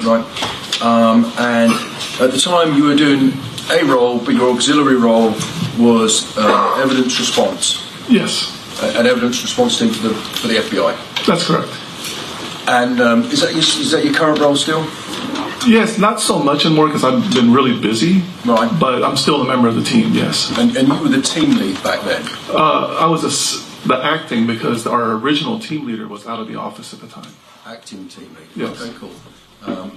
Right. And at the time you were doing a role, but your auxiliary role was evidence response. Yes. An evidence response team for the FBI. That's correct. And is that your current role still? Yes, not so much anymore because I've been really busy. Right. But I'm still a member of the team, yes. And you were the team lead back then? I was the acting because our original team leader was out of the office at the time. Acting team lead. Yes. Okay, cool. We'll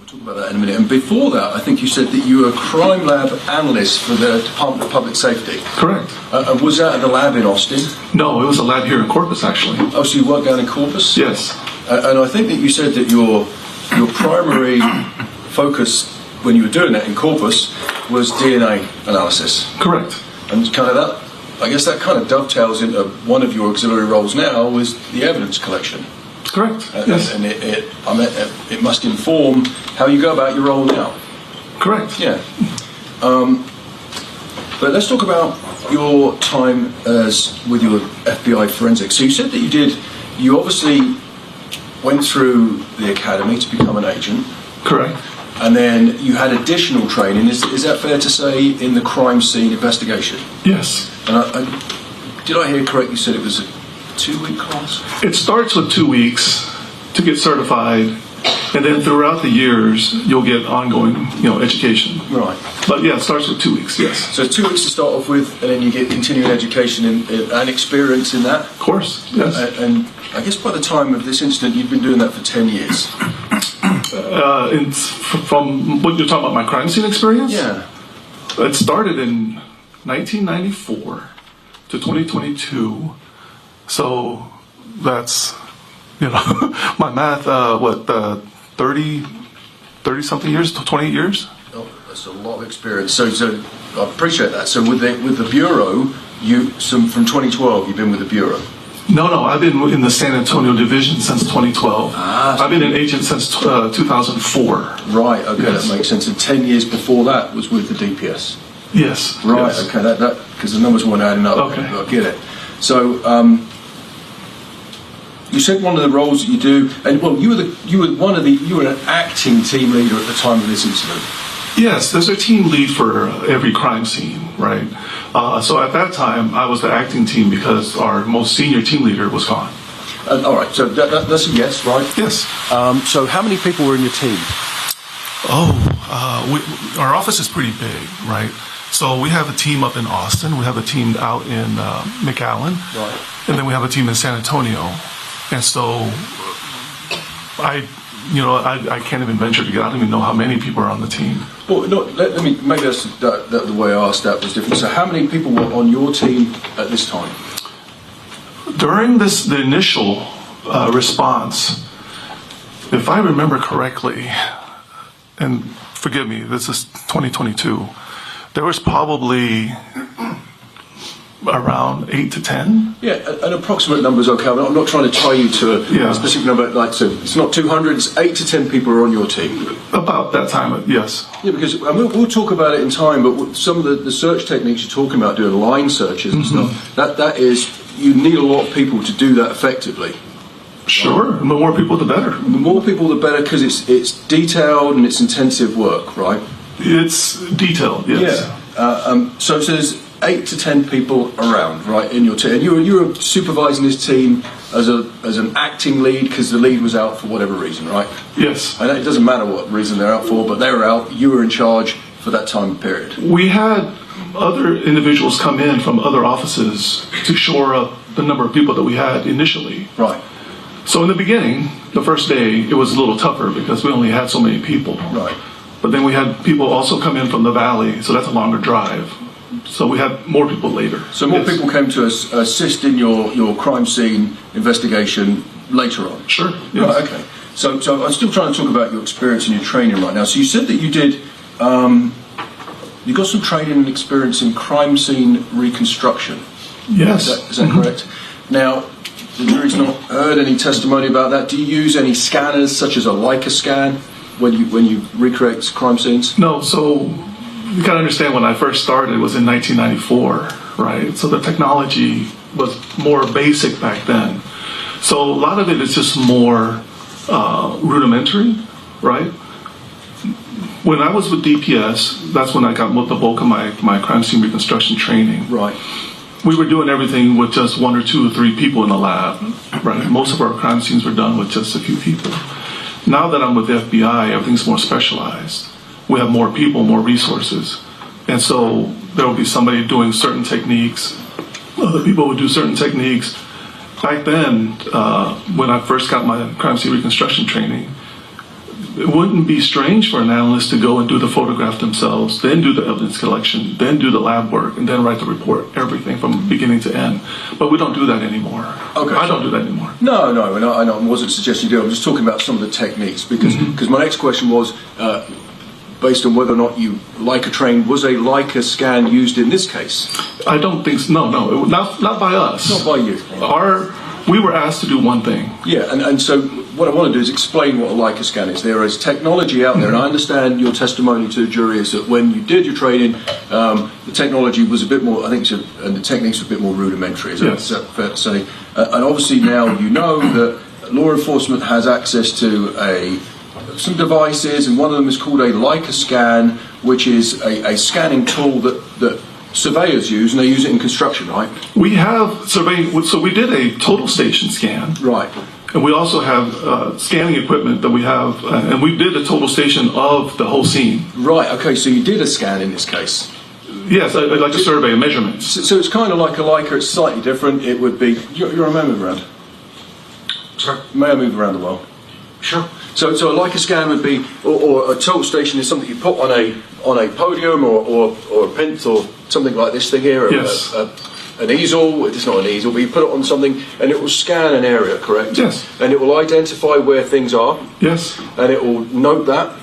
talk about that in a minute. And before that, I think you said that you were a crime lab analyst for the Department of Public Safety. Correct. And was that at the lab in Austin? No, it was a lab here in Corpus, actually. Oh, so you worked down in Corpus? Yes. And I think that you said that your primary focus when you were doing that in Corpus was DNA analysis. Correct. And kind of that, I guess that kind of dovetails into one of your auxiliary roles now was the evidence collection. Correct. Yes. And it must inform how you go about your role now. Correct. Yeah. But let's talk about your time with your FBI forensics. So you said that you obviously went through the academy to become an agent. Correct. And then you had additional training. Is that fair to say in the crime scene investigation? Yes. And did I hear correctly? You said it was a 2-week course? It starts with 2 weeks to get certified, and then throughout the years you'll get ongoing, education. Right. But yeah, it starts with 2 weeks. Yes. So 2 weeks to start off with, and then you get continuing education and experience in that. Of course. Yes. And I guess by the time of this incident, you've been doing that for 10 years. From what you're talking about, my crime scene experience? Yeah. It started in 1994 to 2022. So that's, my math, 30 something years, 28 years? Oh, that's a lot of experience. So I appreciate that. So with the Bureau, from 2012, you've been with the Bureau? No, I've been in the San Antonio division since 2012. I've been an agent since 2004. Right, okay, Yes. That makes sense. And 10 years before that was with the DPS? Yes. Right, yes. okay, that because the numbers weren't adding up. Okay. I get it. So, you said one of the roles that you do, and well, you were an acting team leader at the time of this incident. Yes, there's a team lead for every crime scene, right? So at that time, I was the acting team because our most senior team leader was gone. All right, so that's a yes, right? Yes. So how many people were in your team? Our office is pretty big, right? So we have a team up in Austin, we have a team out in McAllen, Right. and then we have a team in San Antonio. And so I can't even venture to get. I don't even know how many people are on the team. Well, no, maybe that's the way I asked that was different. So how many people were on your team at this time? During the initial response, if I remember correctly, and forgive me, this is 2022, there was probably around 8 to 10. Yeah, an approximate number is okay. I'm not trying to tie you to a specific number. So it's not 200. It's 8 to 10 people are on your team. About that time, yes. Yeah, because we'll talk about it in time. But some of the search techniques you're talking about, doing line searches and stuff, that is, you need a lot of people to do that effectively. Sure, the more people, the better. The more people, the better, because it's detailed and it's intensive work, right? It's detailed, yes. Yeah. So there's 8 to 10 people around, right, in your team. And you were supervising this team as an acting lead because the lead was out for whatever reason, right? Yes. And it doesn't matter what reason they're out for, but they were out. You were in charge for that time period. We had other individuals come in from other offices to shore up the number of people that we had initially. Right. So in the beginning, the first day, it was a little tougher because we only had so many people. Right. But then we had people also come in from the valley, so that's a longer drive. So we had more people later. So more people came to assist in your crime scene investigation later on? Sure. Yes. Right, okay. So I'm still trying to talk about your experience and your training right now. So you said that you did, you got some training and experience in crime scene reconstruction. Yes. Is that correct? Now, the jury's not heard any testimony about that. Do you use any scanners, such as a Leica scan, when you recreate crime scenes? No, so you gotta understand, when I first started, it was in 1994, right? So the technology was more basic back then. So a lot of it is just more rudimentary, right? When I was with DPS, that's when I got the bulk of my crime scene reconstruction training. Right. We were doing everything with just 1 or 2 or 3 people in the lab, right? Most of our crime scenes were done with just a few people. Now that I'm with the FBI, everything's more specialized. We have more people, more resources. And so there will be somebody doing certain techniques. Other people would do certain techniques. Back then, when I first got my crime scene reconstruction training, it wouldn't be strange for an analyst to go and do the photograph themselves, then do the evidence collection, then do the lab work, and then write the report, everything from beginning to end. But we don't do that anymore. Okay. I don't do that anymore. No, and I wasn't suggesting you do. I'm just talking about some of the techniques because my next question was based on whether or not you Leica trained. Was a Leica scan used in this case? I don't think so. No, not by us. Not by you. We were asked to do one thing. Yeah, and so what I want to do is explain what a Leica scan is. There is technology out there, and I understand your testimony to the jury is that when you did your training, the technology was a bit more, I think, and the techniques were a bit more rudimentary. Is that fair to say? And obviously now you know that law enforcement has access to some devices, and one of them is called a Leica scan, which is a scanning tool that surveyors use, and they use it in construction, right? We have surveying, so we did a total station scan. Right. And we also have scanning equipment that we have, and we did a total station of the whole scene. Right, okay, so you did a scan in this case. Yes, like a survey of measurements. So it's kind of like a Leica, it's slightly different. It would be, you're a man move around. Sorry? May I move around the world? Sure. So a Leica scan would be, or a total station is something you put on a podium or a plinth or something like this thing here. Yes. An easel. It's not an easel, but you put it on something and it will scan an area, correct? Yes. And it will identify where things are. Yes. And it will note that.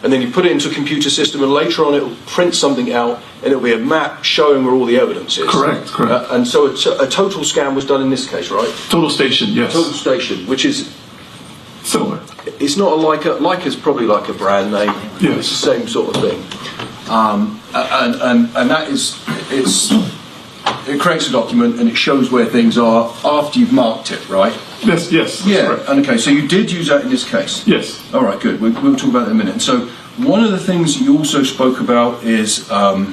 And then you put it into a computer system, and later on it will print something out, and it will be a map showing where all the evidence is. Correct. And so a total scan was done in this case, right? Total station, yes. Total station, which is Similar. it's not a Leica. Leica's probably like a brand name. Yes. It's the same sort of thing. And that is, it creates a document and it shows where things are after you've marked it, right? Yes, that's Yeah. correct. And okay, so you did use that in this case. Yes. All right, good. We'll talk about that in a minute. So one of the things you also spoke about is, I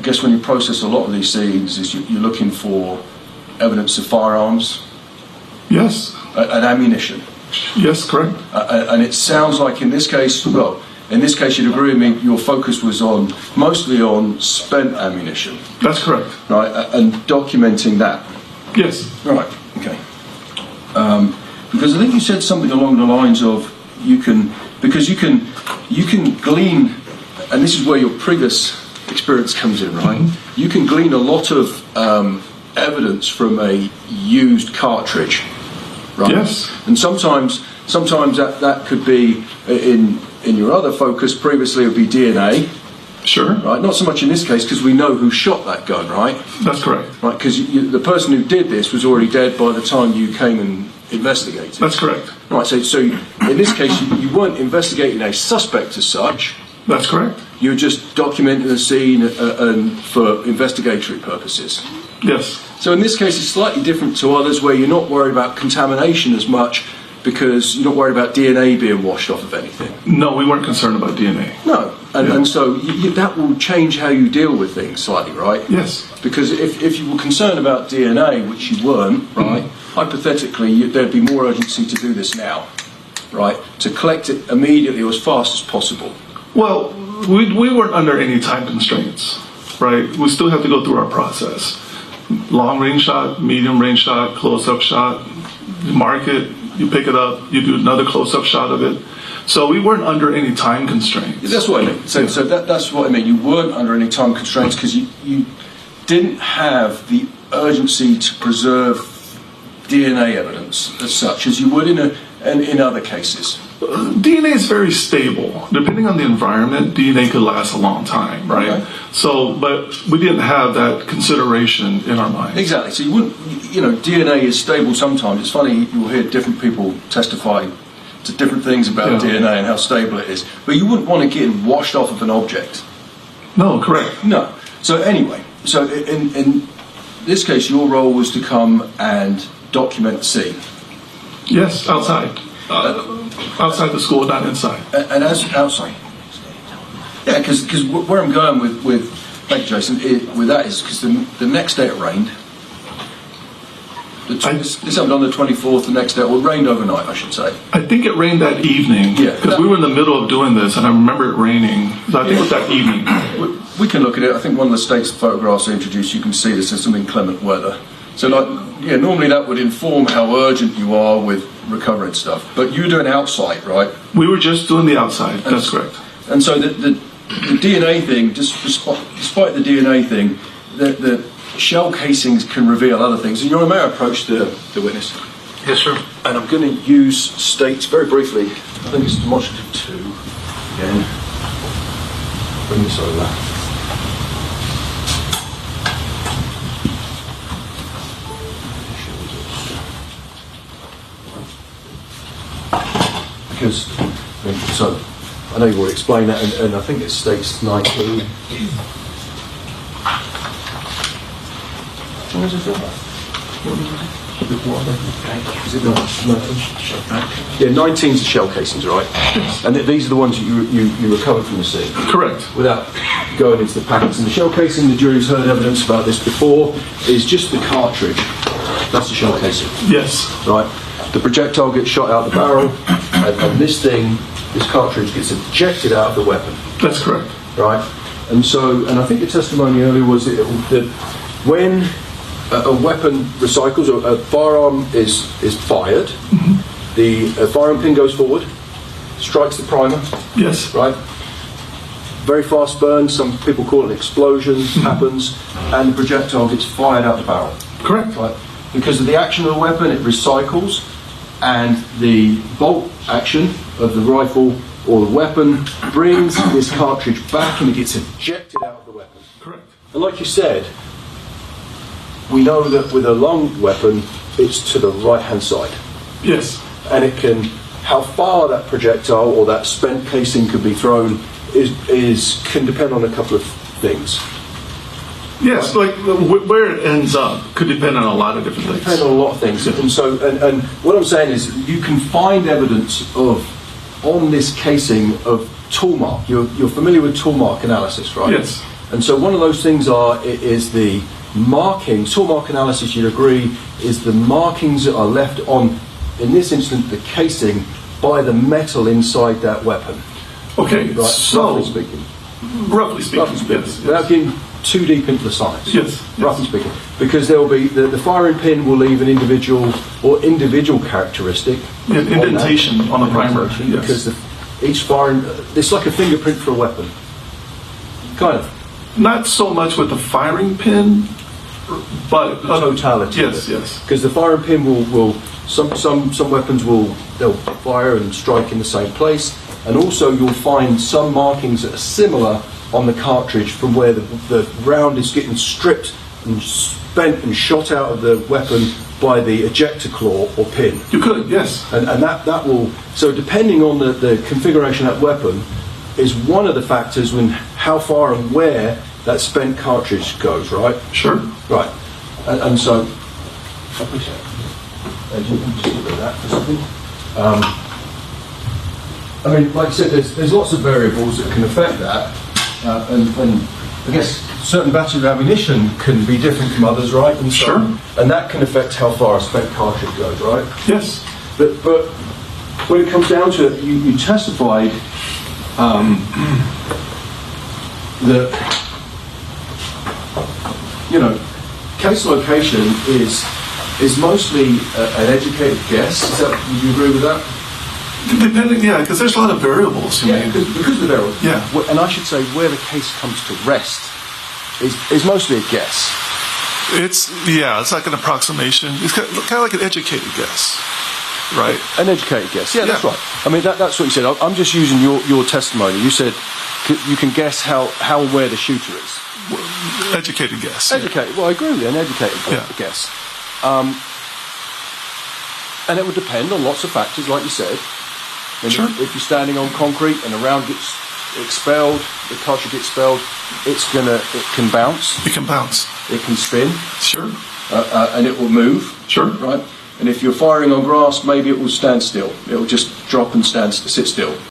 guess when you process a lot of these scenes, is you're looking for evidence of firearms Yes. and ammunition. Yes, correct. And it sounds like in this case, you'd agree with me, your focus was mostly on spent ammunition, That's correct. right? And documenting that. Yes. Right, okay. Because I think you said something along the lines of you can glean, and this is where your previous experience comes in, right? You can glean a lot of evidence from a used cartridge, right? Yes. And sometimes that could be in your other focus previously it would be DNA, Sure. right? Not so much in this case because we know who shot that gun, right? That's correct. Right, because the person who did this was already dead by the time you came and investigated. That's correct. Right, so in this case you weren't investigating a suspect as such. That's correct. You were just documenting the scene and for investigatory purposes. Yes. So in this case it's slightly different to others where you're not worried about contamination as much because you're not worried about DNA being washed off of anything. No, we weren't concerned about DNA. No, and so that will change how you deal with things slightly, right? Yes. Because if you were concerned about DNA, which you weren't, right, hypothetically there'd be more urgency to do this now, right, to collect it immediately or as fast as possible. Well, we weren't under any time constraints, right? We still have to go through our process. Long range shot, medium range shot, close up shot, you mark it, you pick it up, you do another close up shot of it. So we weren't under any time constraints. That's what I mean. So that's what I mean. You weren't under any time constraints because you didn't have the urgency to preserve DNA evidence as such as you would in other cases. DNA is very stable. Depending on the environment, DNA could last a long time, right? Okay. So, but we didn't have that consideration in our mind. Exactly. So you wouldn't, DNA is stable sometimes. It's funny, you'll hear different people testify to different things about DNA and how stable it is. But you wouldn't want to get washed off of an object. No, correct. No. So anyway, so in this case, your role was to come and document the scene. Yes, outside. Outside the school, not inside. And as outside, yeah, because where I'm going with thank you, Jason, with that is because the next day it rained. This happened on the 24th. The next day, well, it rained overnight, I should say. I think it rained that evening. Yeah. Because we were in the middle of doing this, and I remember it raining. So I think it was that evening. We can look at it. I think one of the state's photographs I introduced, you can see this as some inclement weather. So, normally that would inform how urgent you are with recovering stuff. But you were doing outside, right? We were just doing the outside. That's correct. And so the DNA thing, despite the DNA thing, the shell casings can reveal other things. And may I approach the witness? Yes, sir. And I'm going to use states very briefly. I think it's demonstrative 2 again. Bring this over. Because, so, I know you've already explained that, and I think it states 19. What does it feel like? Is it not? Yeah, 19's the shell casings, right? And these are the ones that you recovered from the scene. Correct. Without going into the packets. And the shell casing, the jury's heard evidence about this before, is just the cartridge. That's the shell casing. Yes. Right? The projectile gets shot out the barrel, and this cartridge gets ejected out of the weapon. That's correct. Right? And I think the testimony earlier was that when a weapon recycles, or a firearm is fired, the firearm pin goes forward, strikes the primer, Yes. right? Very fast burn, some people call it an explosion, happens, and the projectile gets fired out the barrel. Correct. Right? Because of the action of the weapon, it recycles, and the bolt action of the rifle or the weapon brings this cartridge back and it gets ejected out of the weapon. Correct. And like you said, we know that with a long weapon, it's to the right-hand side. Yes. And it can, how far that projectile or that spent casing could be thrown can depend on a couple of things. Yes, like where it ends up could depend on a lot of different things. Depend on a lot of things. And so, and what I'm saying is, you can find evidence on this casing of tool mark. You're familiar with tool mark analysis, right? Yes. And so one of those things is the markings. Tool mark analysis, you'd agree, is the markings that are left on, in this instance, the casing by the metal inside that weapon. Okay, Right? so Roughly speaking, yes. without getting too deep into the science. Yes. Roughly speaking, because there will be the firing pin will leave an individual characteristic. Yeah, indentation on the primer. Indentation, Yes. Because each firing, it's like a fingerprint for a weapon. Kind of. Not so much with the firing pin, but The totality. Yes, yes. Because the firing pin will some weapons they'll fire and strike in the same place, and also you'll find some markings that are similar on the cartridge from where the round is getting stripped and spent and shot out of the weapon by the ejector claw or pin. You could, yes. And that will, so depending on the configuration of that weapon is one of the factors when how far and where that spent cartridge goes, right? Sure. Right. And so, I appreciate it. Just look at that for a second. I mean, like I said, there's lots of variables that can affect that. And I guess certain batches of ammunition can be different from others, right? And so, Sure. And that can affect how far a spent cartridge goes, right? Yes. But when it comes down to it, you testified that, case location is mostly an educated guess. Would you agree with that? Depending, yeah, because there's a lot of variables. Yeah, because of the variables. Yeah. And I should say where the case comes to rest is mostly a guess. It's like an approximation. It's kind of like an educated guess, right? An educated guess. Yeah, that's Yeah. right. I mean, that's what you said. I'm just using your testimony. You said you can guess how and where the shooter is. Educated guess. Yeah. Educated. Well, I agree with you. An educated guess. And it would depend on lots of factors, like you said. And Sure. If you're standing on concrete and a round gets expelled, the cartridge gets expelled, it can bounce, It can bounce. it can spin, Sure. and it will move. Sure. Right. And if you're firing on grass, maybe it will stand still. It will just drop and sit still.